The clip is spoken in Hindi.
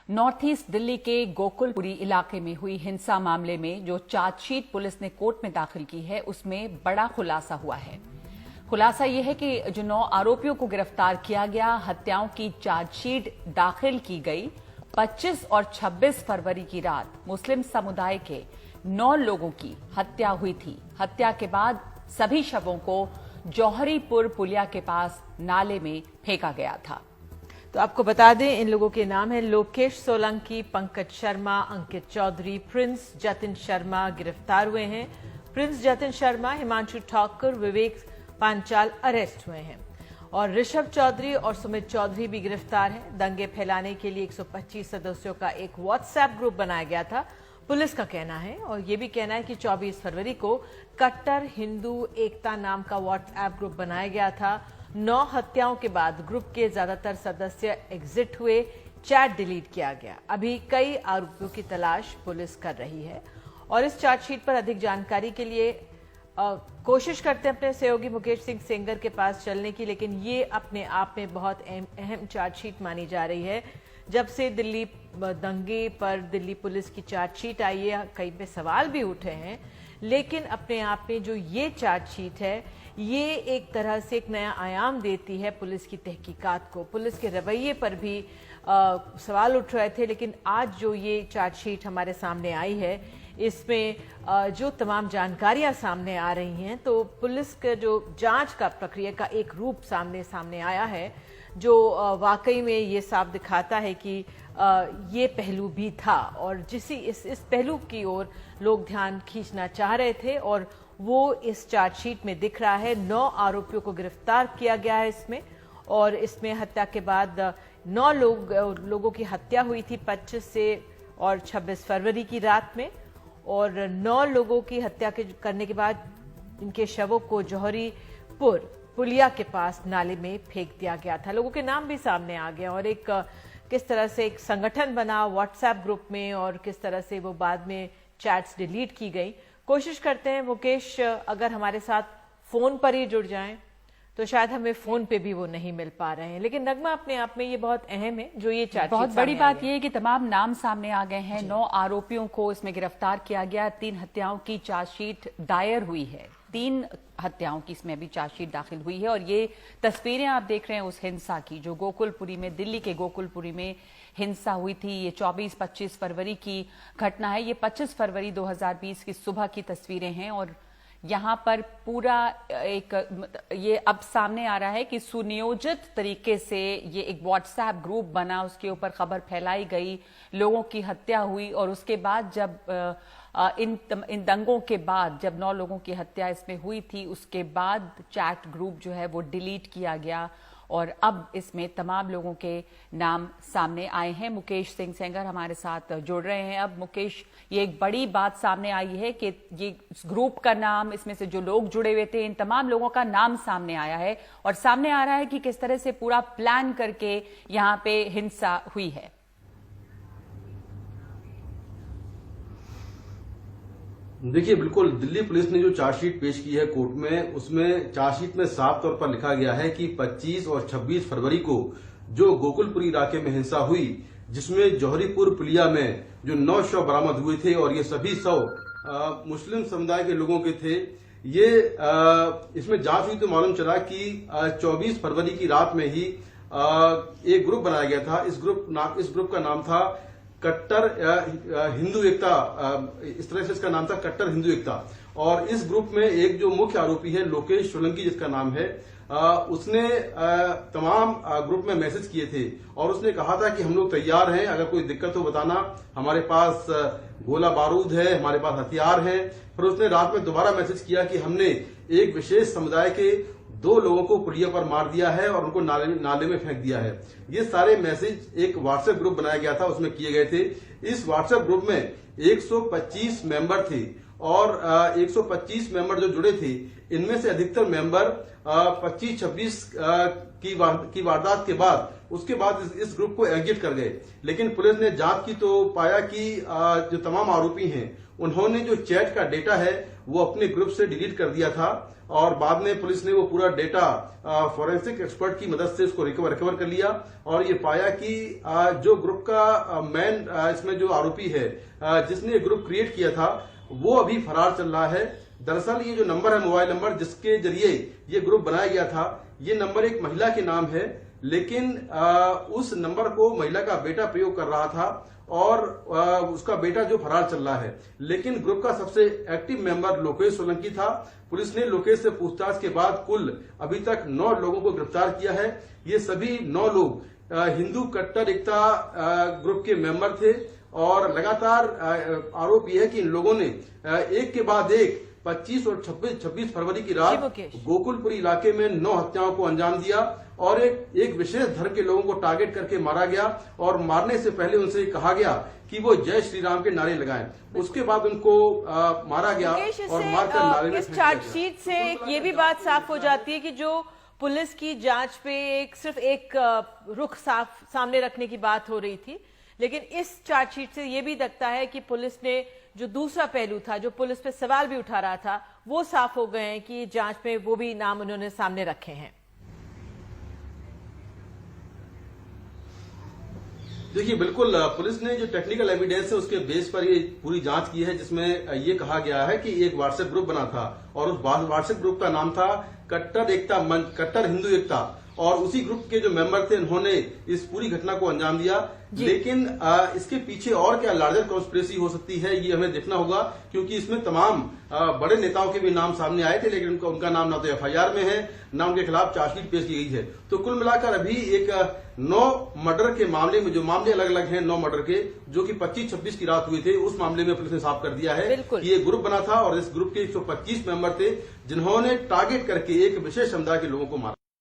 नॉर्थ ईस्ट दिल्ली के गोकुलपुरी इलाके में हुई हिंसा मामले में जो चार्जशीट पुलिस ने कोर्ट में दाखिल की है उसमें बड़ा खुलासा हुआ है। खुलासा यह है कि जो 9 आरोपियों को गिरफ्तार किया गया, हत्याओं की चार्जशीट दाखिल की गई। 25 और 26 फरवरी की रात मुस्लिम समुदाय के 9 लोगों की हत्या हुई थी। हत्या के बाद सभी शवों को जौहरीपुर पुलिया के पास नाले में फेंका गया था। तो आपको बता दें, इन लोगों के नाम हैं लोकेश सोलंकी, पंकज शर्मा, अंकित चौधरी, प्रिंस जतिन शर्मा गिरफ्तार हुए हैं। प्रिंस जतिन शर्मा, हिमांशु ठाकुर, विवेक पांचाल अरेस्ट हुए हैं और ऋषभ चौधरी और सुमित चौधरी भी गिरफ्तार हैं। दंगे फैलाने के लिए 125 सदस्यों का एक व्हाट्सएप ग्रुप बनाया गया था, पुलिस का कहना है। और ये भी कहना है कि 24 फरवरी को कट्टर हिंदू एकता नाम का व्हाट्सएप ग्रुप बनाया गया था। 9 हत्याओं के बाद ग्रुप के ज्यादातर सदस्य एग्जिट हुए, चैट डिलीट किया गया। अभी कई आरोपियों की तलाश पुलिस कर रही है और इस चार्जशीट पर अधिक जानकारी के लिए कोशिश करते हैं अपने सहयोगी मुकेश सिंह सेंगर के पास चलने की, लेकिन ये अपने आप में बहुत अहम चार्जशीट मानी जा रही है। जब से दिल्ली दंगे पर दिल्ली पुलिस की चार्जशीट आई है, कई पे सवाल भी उठे हैं, लेकिन अपने आप में जो ये चार्जशीट है, ये एक तरह से एक नया आयाम देती है पुलिस की तहकीकात को। पुलिस के रवैये पर भी सवाल उठ रहे थे, लेकिन आज जो ये चार्जशीट हमारे सामने आई है, इसमें जो तमाम जानकारियां सामने आ रही हैं, तो पुलिस के जो जांच का प्रक्रिया का एक रूप सामने आया है, जो वाकई में ये साफ दिखाता है कि ये पहलू भी था और इस पहलू की ओर लोग ध्यान खींचना चाह रहे थे और वो इस चार्जशीट में दिख रहा है। 9 आरोपियों को गिरफ्तार किया गया है इसमें, और इसमें हत्या के बाद 9 लोगों की हत्या हुई थी 25 से और 26 फरवरी की रात में, और 9 लोगों की हत्या करने के बाद इनके शवों को जौहरीपुर पुलिया के पास नाले में फेंक दिया गया था। लोगों के नाम भी सामने आ गए और एक किस तरह से एक संगठन बना व्हाट्सएप ग्रुप में और किस तरह से वो बाद में चैट्स डिलीट की गई। कोशिश करते हैं मुकेश, अगर हमारे साथ फोन पर ही जुड़ जाएं तो शायद हमें फोन पे भी वो नहीं मिल पा रहे हैं, लेकिन नगमा अपने आप में ये बहुत अहम है जो ये चार्जशीट। बहुत बड़ी बात ये है कि तमाम नाम सामने आ गए हैं। 9 आरोपियों को इसमें गिरफ्तार किया गया। 3 हत्याओं की चार्जशीट दायर हुई है। 3 हत्याओं की इसमें भी चार्जशीट दाखिल हुई है और ये तस्वीरें आप देख रहे हैं उस हिंसा की जो गोकुलपुरी में, दिल्ली के गोकुलपुरी में हिंसा हुई थी। ये 24-25 फरवरी की घटना है। ये 25 फरवरी 2020 की सुबह की तस्वीरें हैं और यहाँ पर पूरा ये अब सामने आ रहा है कि सुनियोजित तरीके से ये एक व्हाट्सएप ग्रुप बना, उसके ऊपर खबर फैलाई गई, लोगों की हत्या हुई और उसके बाद जब इन दंगों के बाद जब 9 लोगों की हत्या इसमें हुई थी, उसके बाद चैट ग्रुप जो है वो डिलीट किया गया और अब इसमें तमाम लोगों के नाम सामने आए हैं। मुकेश सिंह सेंगर हमारे साथ जुड़ रहे हैं। अब मुकेश, ये एक बड़ी बात सामने आई है कि ये ग्रुप का नाम, इसमें से जो लोग जुड़े हुए थे, इन तमाम लोगों का नाम सामने आया है और सामने आ रहा है कि किस तरह से पूरा प्लान करके यहाँ पे हिंसा हुई है। देखिए, बिल्कुल दिल्ली पुलिस ने जो चार्जशीट पेश की है कोर्ट में, उसमें चार्जशीट में साफ तौर पर लिखा गया है कि 25 और 26 फरवरी को जो गोकुलपुरी इलाके में हिंसा हुई, जिसमें जौहरीपुर पुलिया में जो 9 शव बरामद हुए थे और ये सभी शव मुस्लिम समुदाय के लोगों के थे। ये इसमें जांच हुई तो मालूम चला कि 24 फरवरी की रात में ही एक ग्रुप बनाया गया था। इस ग्रुप का नाम था कट्टर हिंदू एकता, इस तरह से इसका नाम था कट्टर हिंदू एकता। और इस ग्रुप में एक जो मुख्य आरोपी है लोकेश सोलंकी जिसका नाम है, उसने तमाम ग्रुप में मैसेज किए थे और उसने कहा था कि हम लोग तैयार हैं, अगर कोई दिक्कत हो बताना, हमारे पास गोला बारूद है, हमारे पास हथियार हैं। फिर उसने रात में दोबारा मैसेज किया कि हमने एक विशेष समुदाय के 2 लोगों को पुलिया पर मार दिया है और उनको नाले में फेंक दिया है। ये सारे मैसेज एक व्हाट्सएप ग्रुप बनाया गया था, उसमें किए गए थे। इस व्हाट्सएप ग्रुप में 125 मेंबर थे और 125 मेंबर जो जुड़े थे, इनमें से अधिकतर मेंबर 25-26 की वारदात के बाद उसके बाद इस ग्रुप को एग्जिट कर गए। लेकिन पुलिस ने जांच की तो पाया कि जो तमाम आरोपी हैं उन्होंने जो चैट का डेटा है वो अपने ग्रुप से डिलीट कर दिया था और बाद में पुलिस ने वो पूरा डेटा फॉरेंसिक एक्सपर्ट की मदद से उसको रिकवर कर लिया और ये पाया कि जो ग्रुप का मेन इसमें जो आरोपी है जिसने ग्रुप क्रिएट किया था वो अभी फरार चल रहा है। दरअसल ये जो नंबर है, मोबाइल नंबर जिसके जरिए ये ग्रुप बनाया गया था, ये नंबर एक महिला के नाम है, लेकिन उस नंबर को महिला का बेटा प्रयोग कर रहा था और उसका बेटा जो फरार चल रहा है। लेकिन ग्रुप का सबसे एक्टिव मेंबर लोकेश सोलंकी था। पुलिस ने लोकेश से पूछताछ के बाद कुल अभी तक 9 लोगों को गिरफ्तार किया है। ये सभी 9 लोग हिंदू कट्टर एकता ग्रुप के मेंबर थे और लगातार आरोप यह है कि इन लोगों ने एक के बाद एक 25 और 26 फरवरी की रात गोकुलपुरी इलाके में 9 हत्याओं को अंजाम दिया और एक विशेष धर्म के लोगों को टारगेट करके मारा गया और मारने से पहले उनसे कहा गया कि वो जय श्री राम के नारे लगाएं। उसके बाद उनको मारा गया और मारकर नारे में इस चार्जशीट से ये भी बात साफ हो जाती है कि जो पुलिस की जांच पे सिर्फ एक रुख सामने रखने की बात हो रही थी, लेकिन इस चार्जशीट से ये भी दिखता है कि पुलिस ने जो दूसरा पहलू था, जो पुलिस पे सवाल भी उठा रहा था, वो साफ हो गए हैं कि जांच में वो भी नाम उन्होंने सामने रखे हैं। देखिए, बिल्कुल पुलिस ने जो टेक्निकल एविडेंस है उसके बेस पर ये पूरी जांच की है, जिसमें ये कहा गया है कि एक व्हाट्सएप ग्रुप बना था और उस व्हाट्सएप ग्रुप का नाम था कट्टर हिंदू एकता और उसी ग्रुप के जो मेंबर थे उन्होंने इस पूरी घटना को अंजाम दिया। लेकिन इसके पीछे और क्या लार्जर कॉन्स्पिरेसी हो सकती है ये हमें देखना होगा, क्योंकि इसमें तमाम बड़े नेताओं के भी नाम सामने आए थे, लेकिन उनका नाम ना तो एफआईआर में है ना उनके खिलाफ चार्जशीट पेश की गई है। तो कुल मिलाकर अभी एक 9 मर्डर के मामले में, जो मामले अलग अलग हैं 9 मर्डर के, जो कि 25-26 की रात हुए थे, उस मामले में पुलिस ने साफ कर दिया है कि ये ग्रुप बना था और इस ग्रुप के 125 मेंबर थे जिन्होंने टारगेट करके एक विशेष समुदाय के लोगों को मारा।